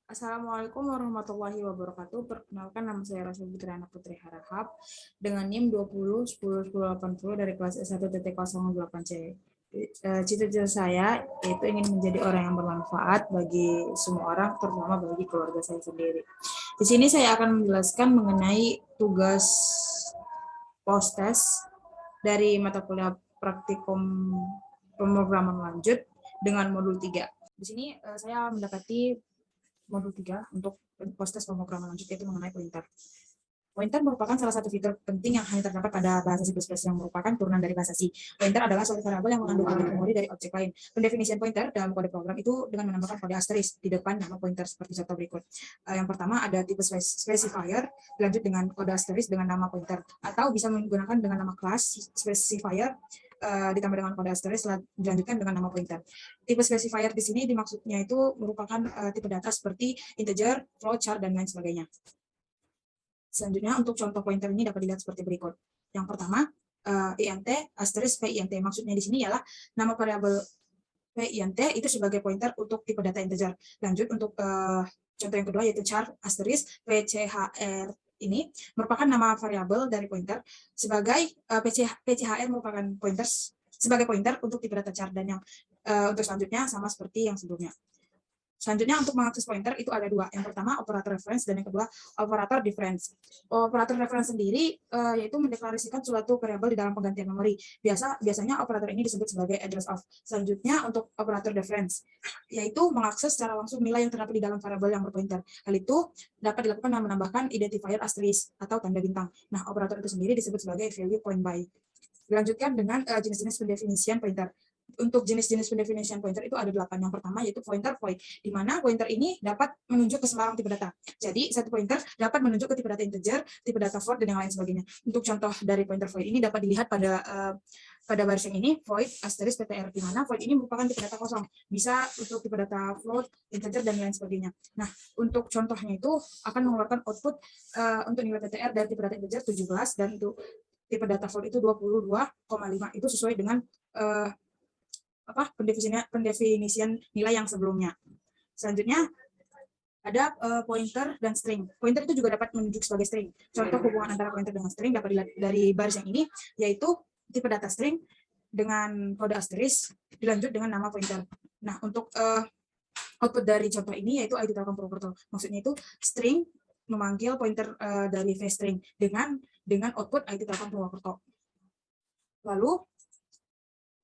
Assalamualaikum warahmatullahi wabarakatuh. Perkenalkan, nama saya Rasul Fitriana Putri Harahap dengan NIM 20 10 10 80 dari kelas S1.08C. Cita-cita saya yaitu ingin menjadi orang yang bermanfaat bagi semua orang, terutama bagi keluarga saya sendiri. Di sini saya akan menjelaskan mengenai tugas post-test dari mata kuliah praktikum pemrograman lanjut dengan modul 3. Di sini saya mendapati modul 3 untuk post-test pemrograman lanjut, yaitu mengenai pointer. Pointer merupakan salah satu fitur penting yang hanya terdapat pada bahasa C++ yang merupakan turunan dari bahasa C. Pointer adalah suatu variabel yang mengandung objek memori dari objek lain. Pendefinisian pointer dalam kode program itu dengan menambahkan kode asterisk di depan nama pointer seperti contoh berikut. Yang pertama ada tipe specifier, dilanjut dengan kode asterisk dengan nama pointer, atau bisa menggunakan dengan nama class specifier ditambah dengan kode asterisk dilanjutkan dengan nama pointer. Tipe specifier di sini dimaksudnya itu merupakan tipe data seperti integer, float, char, dan lain sebagainya. Selanjutnya untuk contoh pointer ini dapat dilihat seperti berikut. Yang pertama, int asterisk pint. Maksudnya di sini ialah nama variabel pint itu sebagai pointer untuk tipe data integer. Lanjut untuk contoh yang kedua yaitu char asterisk pchr. Ini merupakan nama variabel dari pointer sebagai pchr merupakan pointer sebagai pointer untuk tipe data char, dan yang untuk selanjutnya sama seperti yang sebelumnya. Selanjutnya untuk mengakses pointer itu ada dua. Yang pertama operator reference dan yang kedua operator difference. Operator reference sendiri yaitu mendeklarasikan suatu variabel di dalam penggantian memori. Biasanya operator ini disebut sebagai address of. Selanjutnya untuk operator difference yaitu mengakses secara langsung nilai yang terdapat di dalam variabel yang berpointer. Hal itu dapat dilakukan dengan menambahkan identifier asterisk atau tanda bintang. Nah, operator itu sendiri disebut sebagai value point by. Dilanjutkan dengan jenis-jenis pendefinisian pointer. Untuk jenis-jenis pendefinisian pointer itu ada 8. Yang pertama yaitu pointer void, di mana pointer ini dapat menunjuk ke sembarang tipe data. Jadi satu pointer dapat menunjuk ke tipe data integer, tipe data float, dan yang lain sebagainya. Untuk contoh dari pointer void ini dapat dilihat pada baris yang ini, void asterisk ptr, di mana void ini merupakan tipe data kosong. Bisa untuk tipe data float, integer, dan lain sebagainya. Nah, untuk contohnya itu akan mengeluarkan output untuk nilai ptr dari tipe data integer 17, dan untuk tipe data float itu 22,5. Itu sesuai dengan pendefinisian nilai yang sebelumnya. Selanjutnya ada pointer dan string. Pointer itu juga dapat menunjuk sebagai string. Contoh hubungan antara pointer dengan string dapat dilihat dari baris yang ini, yaitu tipe data string dengan kode asterisk dilanjut dengan nama pointer. Nah, untuk output dari contoh ini yaitu id Telkom Purwokerto. Maksudnya itu string memanggil pointer dari vstring dengan output id Telkom Purwokerto. Lalu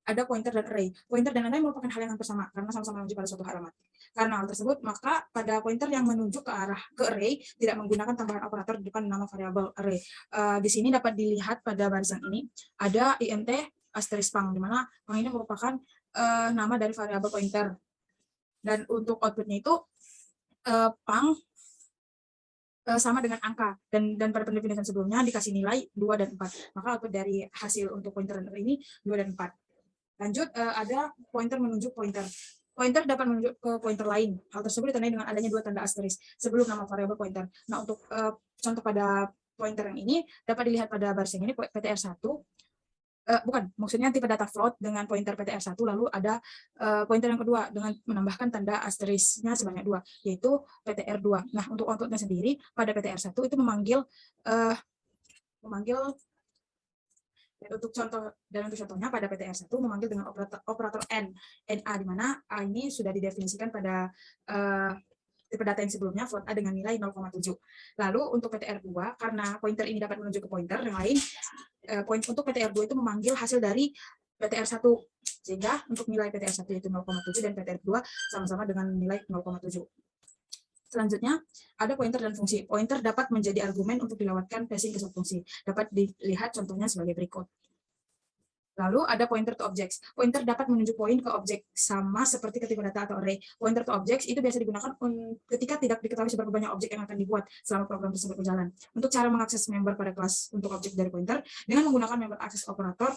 ada pointer dan array. Pointer dan array merupakan hal yang hampir sama karena sama-sama menunjuk pada suatu alamat. Karena hal tersebut, maka pada pointer yang menunjuk ke array tidak menggunakan tambahan operator di depan nama variabel array. Di sini dapat dilihat pada barisan ini ada int asterisk pang, di mana pang ini merupakan nama dari variabel pointer. Dan untuk outputnya itu pang sama dengan angka, dan pada pendefinisian sebelumnya dikasih nilai 2 dan 4. Maka output dari hasil untuk pointer dan array ini 2 dan 4. Lanjut, ada pointer menunjuk pointer. Pointer dapat menunjuk ke pointer lain. Hal tersebut ditandai dengan adanya 2 tanda asterisk sebelum nama variabel pointer. Nah, untuk contoh pada pointer yang ini dapat dilihat pada baris yang ini, ptr1. Maksudnya tipe data float dengan pointer ptr1, lalu ada pointer yang kedua dengan menambahkan tanda asterisknya sebanyak 2, yaitu ptr2. Nah, untuk outputnya sendiri pada ptr1 itu memanggil untuk contohnya pada ptr1 memanggil dengan operator na, di mana a ini sudah didefinisikan pada tipe data yang sebelumnya, float a dengan nilai 0,7. Lalu untuk ptr2, karena pointer ini dapat menunjuk ke pointer yang lain, untuk ptr2 itu memanggil hasil dari ptr1, sehingga untuk nilai ptr1 yaitu 0,7 dan ptr2 sama-sama dengan nilai 0,7. Selanjutnya, ada pointer dan fungsi. Pointer dapat menjadi argumen untuk dilewatkan passing ke subfungsi. Dapat dilihat contohnya sebagai berikut. Lalu ada pointer to objects. Pointer dapat menunjuk poin ke objek sama seperti ke tipe data atau array. Pointer to objects itu biasa digunakan ketika tidak diketahui seberapa banyak objek yang akan dibuat selama program tersebut berjalan. Untuk cara mengakses member pada kelas untuk objek dari pointer dengan menggunakan member access operator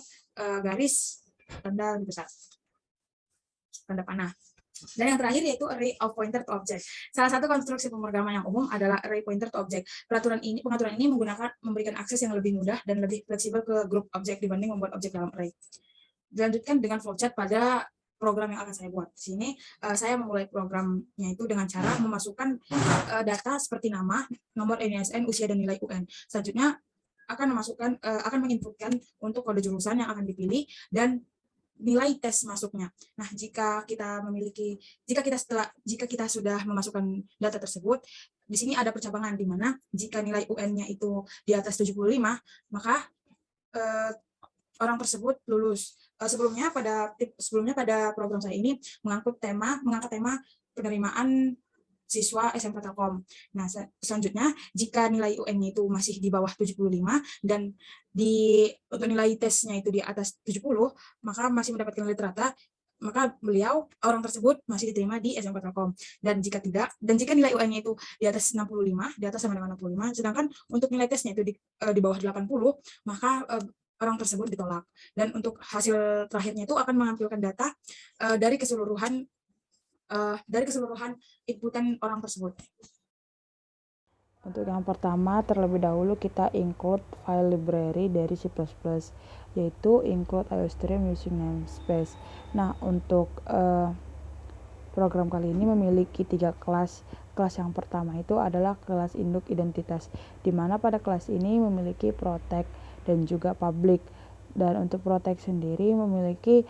garis tanda besar, tanda panah. Dan yang terakhir yaitu array of pointer to object. Salah satu konstruksi pemrograman yang umum adalah array pointer to object. Pengaturan ini memberikan akses yang lebih mudah dan lebih fleksibel ke grup objek dibanding membuat objek dalam array. Dilanjutkan dengan flowchart pada program yang akan saya buat. Di sini saya memulai programnya itu dengan cara memasukkan data seperti nama, nomor NISN, usia, dan nilai UN. Selanjutnya akan menginputkan untuk kode jurusan yang akan dipilih dan nilai tes masuknya. Nah, jika kita sudah memasukkan data tersebut, di sini ada percabangan di mana jika nilai UN-nya itu di atas 75, maka orang tersebut lulus. Sebelumnya pada program saya ini mengangkat tema penerimaan siswa SMK Telkom. Nah, selanjutnya jika nilai UN-nya itu masih di bawah 75 dan untuk nilai tesnya itu di atas 70, maka masih mendapatkan nilai terata, maka orang tersebut masih diterima di SMK Telkom. Dan jika nilai UN-nya itu di atas 65, di atas sama dengan 65, sedangkan untuk nilai tesnya itu di bawah 80, maka orang tersebut ditolak. Dan untuk hasil terakhirnya itu akan menampilkan data dari keseluruhan inputan orang tersebut. Untuk yang pertama, terlebih dahulu kita include file library dari C++, yaitu include iostream using namespace. Nah, untuk program kali ini memiliki 3 kelas. Kelas yang pertama itu adalah kelas induk identitas, di mana pada kelas ini memiliki protect dan juga public. Dan untuk protect sendiri memiliki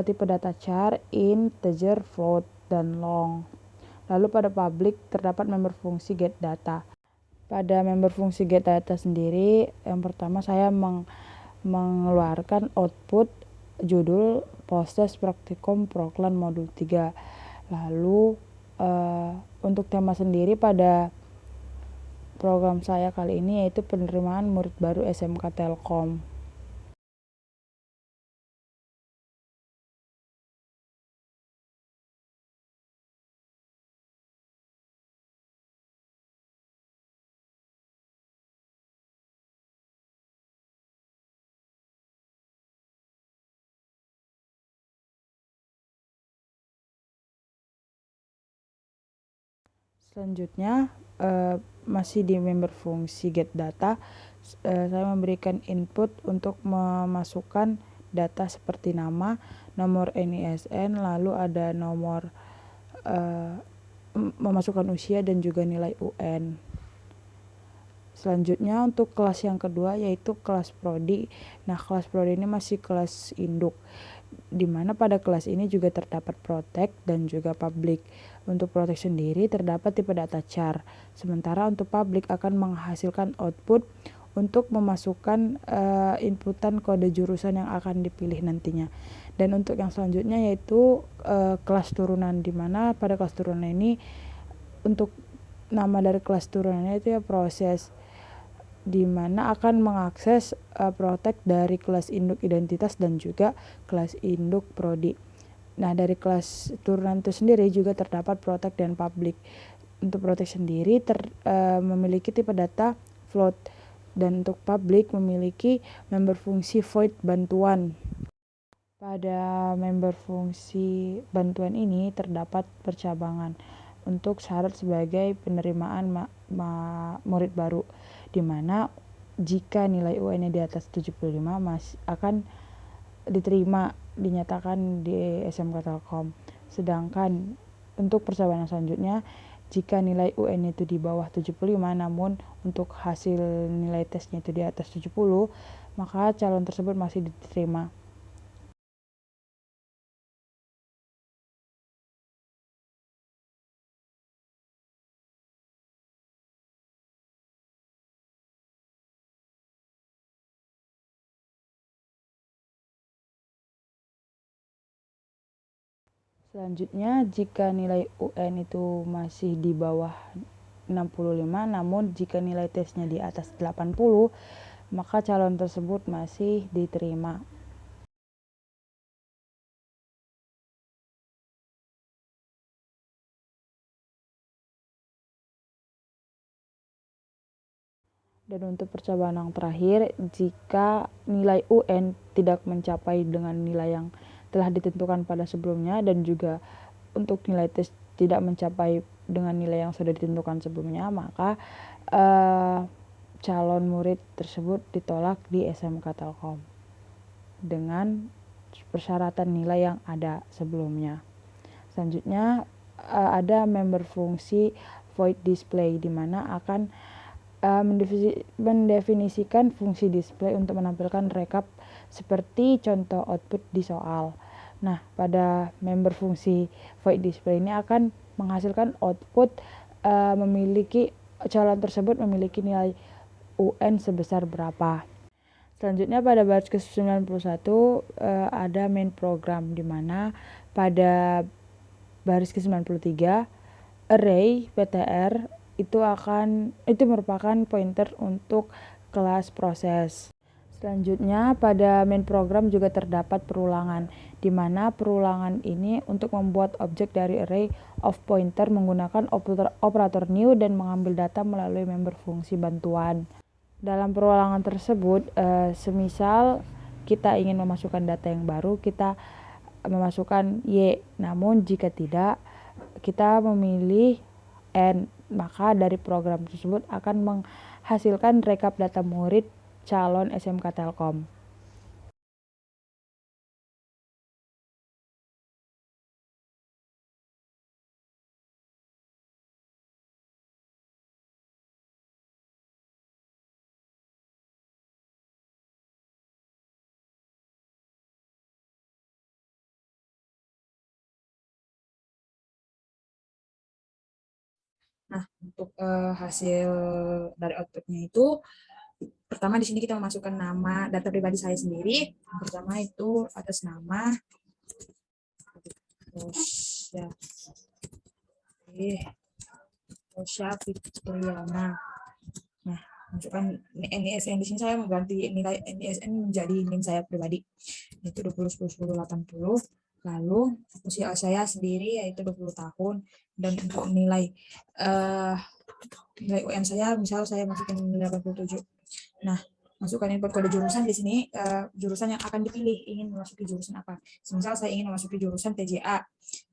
tipe data char, integer, float, dan long. Lalu pada public terdapat member fungsi get data. Pada member fungsi get data sendiri, yang pertama saya mengeluarkan output judul Proses Praktikum Proklan Modul 3. Lalu untuk tema sendiri pada program saya kali ini yaitu penerimaan murid baru SMK Telkom. Selanjutnya masih di member fungsi get data, saya memberikan input untuk memasukkan data seperti nama, nomor NISN, lalu ada nomor memasukkan usia dan juga nilai UN. Selanjutnya untuk kelas yang kedua yaitu kelas prodi. Nah, kelas prodi ini masih kelas induk, di mana pada kelas ini juga terdapat protect dan juga public. Untuk protect sendiri terdapat tipe data char, sementara untuk public akan menghasilkan output untuk memasukkan inputan kode jurusan yang akan dipilih nantinya. Dan untuk yang selanjutnya yaitu kelas turunan, di mana pada kelas turunan ini untuk nama dari kelas turunannya itu ya proses, di mana akan mengakses protect dari kelas induk identitas dan juga kelas induk prodi. Nah, dari kelas turunan itu sendiri juga terdapat protect dan public. Untuk protect sendiri memiliki tipe data float, dan untuk public memiliki member fungsi void bantuan. Pada member fungsi bantuan ini terdapat percabangan untuk syarat sebagai penerimaan murid baru, di mana jika nilai UN-nya di atas 75 akan diterima, dinyatakan di SMK Telkom. Sedangkan untuk percabangan selanjutnya, jika nilai UN itu di bawah 75 namun untuk hasil nilai tesnya itu di atas 70, maka calon tersebut masih diterima. Selanjutnya, jika nilai UN itu masih di bawah 65, namun jika nilai tesnya di atas 80, maka calon tersebut masih diterima. Dan untuk percobaan yang terakhir, jika nilai UN tidak mencapai dengan nilai yang telah ditentukan pada sebelumnya dan juga untuk nilai tes tidak mencapai dengan nilai yang sudah ditentukan sebelumnya, maka calon murid tersebut ditolak di SMK Telkom dengan persyaratan nilai yang ada sebelumnya. Selanjutnya ada member fungsi void display, di mana akan mendefinisikan fungsi display untuk menampilkan rekap seperti contoh output di soal. Nah, pada member fungsi void display ini akan menghasilkan output memiliki calon tersebut memiliki nilai UN sebesar berapa. Selanjutnya pada baris ke-91 ada main program, di mana pada baris ke-93 array PTR itu merupakan pointer untuk kelas proses. Selanjutnya pada main program juga terdapat perulangan, di mana perulangan ini untuk membuat objek dari array of pointer menggunakan operator new dan mengambil data melalui member fungsi bantuan. Dalam perulangan tersebut, semisal kita ingin memasukkan data yang baru, kita memasukkan Y. Namun jika tidak, kita memilih N, maka dari program tersebut akan menghasilkan rekap data murid calon SMK Telkom. Nah, untuk hasil dari outputnya itu, pertama di sini kita memasukkan nama data pribadi saya sendiri. Yang pertama itu atas nama Rosya Fitriana. Nah, masukkan NISN. Di sini saya mengganti nilai NISN menjadi NIM saya pribadi, yaitu 20/10/80. Lalu usia saya sendiri yaitu 20 tahun, dan untuk nilai UN saya, misal saya masukin 87. Nah, masukkan input kode jurusan di sini, jurusan yang akan dipilih, ingin memasuki jurusan apa. Misal saya ingin memasuki jurusan TJA,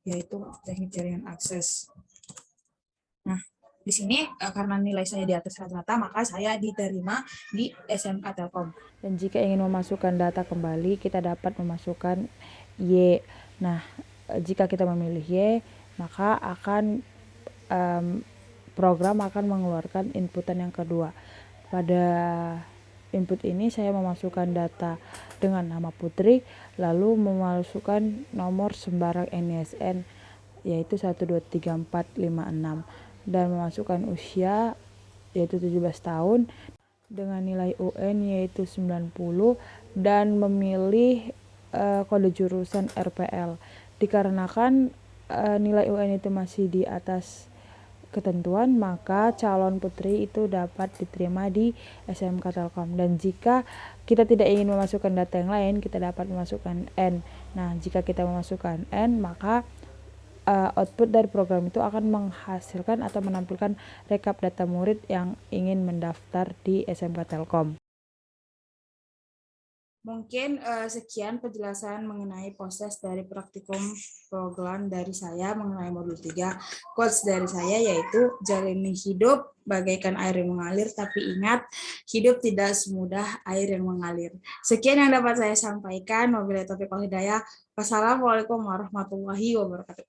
yaitu Teknik Jaringan Akses. Nah, di sini karena nilai saya di atas rata-rata, maka saya diterima di SMK Telkom. Dan jika ingin memasukkan data kembali, kita dapat memasukkan Y. Nah, jika kita memilih Y, maka program akan mengeluarkan inputan yang kedua. Pada input ini saya memasukkan data dengan nama Putri, lalu memasukkan nomor sembarang NISN, yaitu 123456, dan memasukkan usia, yaitu 17 tahun, dengan nilai UN yaitu 90, dan memilih kode jurusan RPL. Dikarenakan nilai UN itu masih di atas ketentuan, maka calon putri itu dapat diterima di SMK Telkom. Dan jika kita tidak ingin memasukkan data yang lain, kita dapat memasukkan N. Nah, jika kita memasukkan N, maka output dari program itu akan menghasilkan atau menampilkan rekap data murid yang ingin mendaftar di SMK Telkom. Mungkin sekian penjelasan mengenai proses dari praktikum program dari saya mengenai modul 3. Quotes dari saya yaitu, jalani hidup bagaikan air yang mengalir, tapi ingat, hidup tidak semudah air yang mengalir. Sekian yang dapat saya sampaikan. Wabillahi taufiq wal hidayah. Wassalamualaikum warahmatullahi wabarakatuh.